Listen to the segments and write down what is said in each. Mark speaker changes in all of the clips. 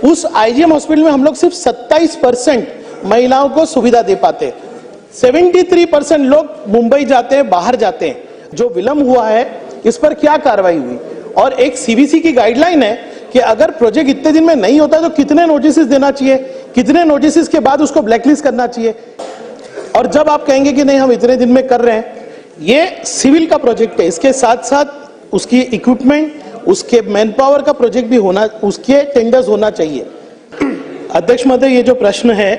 Speaker 1: उस IgM hospital में हम लोग सिर्फ 27% महिलाओं को सुविधा दे पाते, 73% लोग मुंबई जाते हैं, बाहर जाते हैं। जो विलंब हुआ है इस पर क्या कार्रवाई हुई? और एक सीवीसी की गाइडलाइन है कि अगर प्रोजेक्ट इतने दिन में नहीं होता तो कितने नोटिस देना चाहिए, कितने नोटिस के बाद उसको ब्लैकलिस्ट करना चाहिए। और जब आप कहेंगे कि नहीं हम इतने दिन में कर रहे हैं, ये सिविल का प्रोजेक्ट है, इसके साथ साथ उसकी इक्विपमेंट, उसके मैन पावर का प्रोजेक्ट भी होना, उसके टेंडर्स होना चाहिए। अध्यक्ष महोदय, ये जो प्रश्न है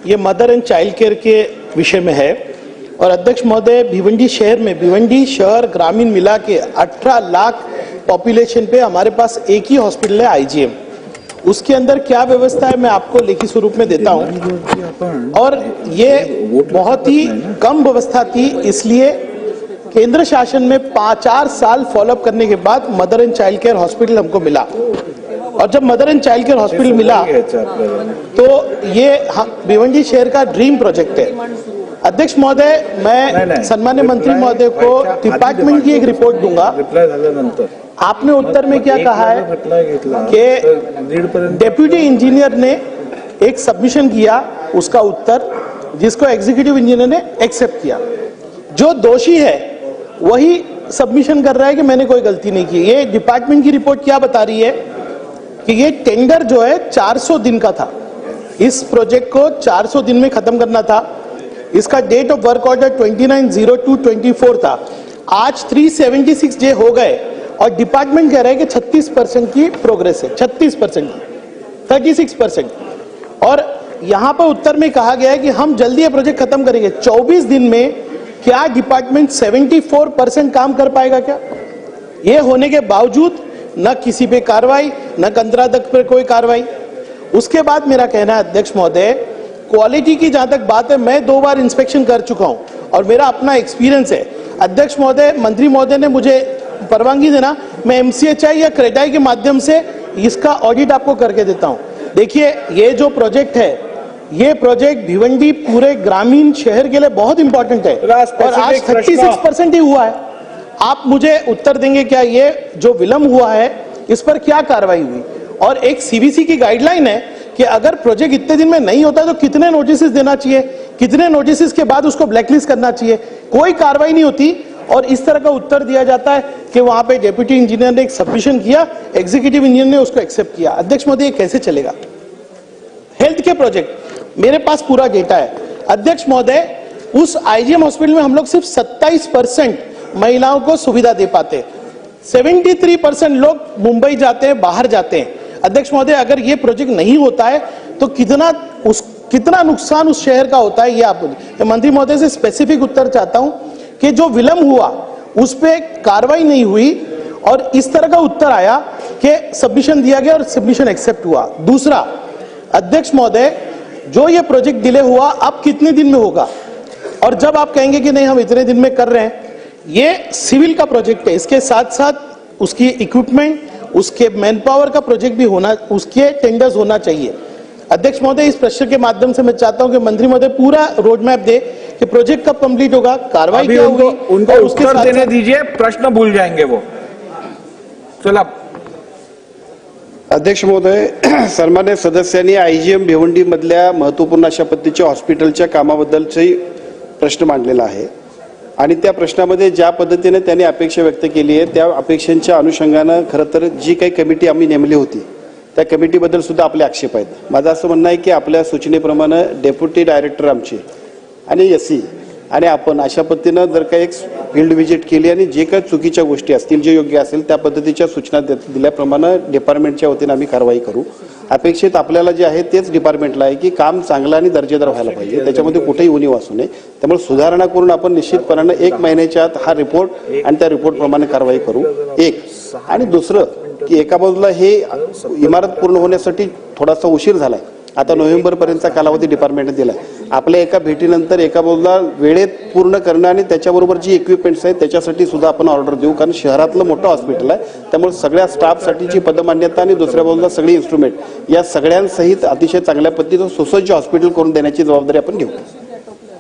Speaker 1: ये मदर एंड चाइल्ड केयर के विषय में है। और अध्यक्ष महोदय, भिवंडी शहर में, भिवंडी शहर ग्रामीण मिला के 18 लाख पॉपुलेशन पे हमारे पास एक ही हॉस्पिटल है आईजीएम। उसके अंदर क्या व्यवस्था है मैं आपको लिखित स्वरूप में देता हूं। और ये बहुत ही कम व्यवस्था थी, इसलिए केंद्र शासन में 4 साल फॉलोअप करने के बाद mother and child care hospital हमको मिला। और जब mother and child care hospital मिला तो ये भिवंडी शहर का ड्रीम प्रोजेक्ट है। अध्यक्ष महोदय, मैं सम्मान्य मंत्री महोदय को डिपार्टमेंट की एक रिपोर्ट दूंगा। आपने उत्तर में क्या कहा है कि डेप्यूटी इंजीनियर ने एक सबमिशन किया, उसका उत्तर जिसको एग्जीक्यूटिव इंजीनियर ने एक्सेप्ट किया। जो दोषी है वही सबमिशन कर रहा है कि मैंने कोई गलती नहीं की। ये डिपार्टमेंट की रिपोर्ट क्या बता रही है कि ये टेंडर जो है 400 दिन का था, इस प्रोजेक्ट को 400 दिन में खत्म करना था। इसका डेट ऑफ वर्क ऑर्डर 29/02/24 था। आज 376 डे हो गए और डिपार्टमेंट कह रहा है कि 36% की प्रोग्रेस है, 36% की, 36%। और यहां पर उत्तर में कहा गया है कि हम जल्दी ये प्रोजेक्ट खत्म करेंगे 24 दिन में। क्या डिपार्टमेंट 74% काम कर पाएगा क्या? ये होने के बावजूद न किसी पे कार्रवाई, न कंत्राटक पर कोई कार्रवाई। उसके बाद मेरा कहना है अध्यक्ष महोदय, क्वालिटी की जहां तक बात है, मैं 2 बार इंस्पेक्शन कर चुका हूं और मेरा अपना एक्सपीरियंस है। अध्यक्ष महोदय, मंत्री महोदय ने मुझे परवानगी देना, मैं एमसीएचआई या क्रेडाई के माध्यम से इसका ऑडिट आपको करके देता हूं। देखिए, ये जो प्रोजेक्ट है, ये प्रोजेक्ट भिवंडी पूरे ग्रामीण शहर के लिए बहुत इंपॉर्टेंट है और आज 36% ही हुआ है। आप मुझे उत्तर देंगे क्या ये जो विलंब हुआ है इस पर क्या कार्रवाई हुई? और एक सीवीसी की गाइडलाइन है कि अगर प्रोजेक्ट इतने दिन में नहीं होता तो कितने नोटिस देना चाहिए, कितने नोटिस के बाद उसको ब्लैकलिस्ट करना चाहिए। कोई कार्रवाई नहीं होती और इस तरह का उत्तर दिया जाता है कि वहां पे डेप्यूटी इंजीनियर ने एक सबमिशन किया, एग्जीक्यूटिव इंजीनियर ने उसको एक्सेप्ट किया। अध्यक्ष महोदय, ये कैसे चलेगा? हेल्थ के प्रोजेक्ट, मेरे पास पूरा डेटा है। अध्यक्ष महोदय, उस आईजीएम हॉस्पिटल में हम लोग सिर्फ 27% महिलाओं को सुविधा दे पाते, 73% लोग मुंबई जाते हैं, बाहर जाते हैं। अध्यक्ष महोदय, अगर ये प्रोजेक्ट नहीं होता है तो कितना नुकसान उस शहर का होता है, ये आप बोलिए। मंत्री महोदय से स्पेसिफिक उत्तर चाहता हूं कि जो विलंब हुआ उस पर कार्रवाई नहीं हुई और इस तरह का उत्तर आया कि सबमिशन दिया गया और सबमिशन एक्सेप्ट हुआ। दूसरा, अध्यक्ष महोदय, जो ये प्रोजेक्ट डिले हुआ अब कितने दिन में होगा? और जब आप कहेंगे कि नहीं हम इतने दिन में कर रहे हैं, ये सिविल का प्रोजेक्ट है, इसके साथ साथ उसकी इक्विपमेंट, उसके मैन पावर का प्रोजेक्ट भी होना, उसके टेंडर्स होना चाहिए। अध्यक्ष महोदय, इस प्रश्न के माध्यम से मैं चाहता हूं कि मंत्री महोदय पूरा रोड मैप दे कि प्रोजेक्ट कब कंप्लीट होगा, कार्रवाई क्या होगी,
Speaker 2: उनको उत्तर देने दीजिए, प्रश्न भूल जाएंगे वो। चला
Speaker 3: अध्यक्ष महोदय, सन्मान्य सदस्यांनी आयजीएम भिवंडी मधल्या महत्वपूर्ण अशा पद्धतीच्या हॉस्पिटलच्या कामाबद्दलचा प्रश्न मांडलेला आहे आणि त्या प्रश्नामध्ये ज्या पद्धतीने त्यांनी अपेक्षा व्यक्त केली आहे त्या अपेक्षांच्या अनुषंगाने खरं तर जी काही कमिटी आम्ही नेमली होती त्या कमिटीबद्दल सुद्धा आपले आक्षेप आहेत। माझं असं म्हणणं आहे की आपल्या सूचनेप्रमाणे डेप्युटी डायरेक्टर आमचे आणि एससी आणि आपण अशा पद्धतीने जर काही एक फील्ड व्हिजिट केली आणि जे काही चुकीच्या गोष्टी असतील, जे योग्य असेल त्या पद्धतीच्या सूचना दिल्याप्रमाणे डिपार्टमेंटच्या वतीने आम्ही कारवाई करू। अपेक्षित आपल्याला जे आहे तेच डिपार्टमेंटला आहे की काम चांगलं आणि दर्जेदार व्हायला पाहिजे, त्याच्यामध्ये कुठेही उणीव असू नये। त्यामुळे सुधारणा करून आपण निश्चितपणाने 1 महिन्याच्या आत हा रिपोर्ट आणि त्या रिपोर्ट प्रमाणे कारवाई करू। एक आणि दुसरं की एका बाजूला हे इमारत पूर्ण होण्यासाठी थोडासा उशीर झालाय, आता नोव्हेंबर पर्यंतचा कालावधी डिपार्टमेंटने दिलाय। आपल्या एका भेटीनंतर एका बाजूला वेळेत पूर्ण करणं आणि त्याच्याबरोबर जी इक्विपमेंट्स आहेत त्याच्यासाठी सुद्धा आपण ऑर्डर देऊ, कारण शहरातलं मोठं हॉस्पिटल आहे, त्यामुळे सगळ्या स्टाफसाठीची पदमान्यता आणि दुसऱ्या बाजूला सगळी इन्स्ट्रुमेंट या सगळ्यांसहित अतिशय चांगल्या पद्धतीचं सुसज्ज हॉस्पिटल करून देण्याची जबाबदारी आपण घेऊ।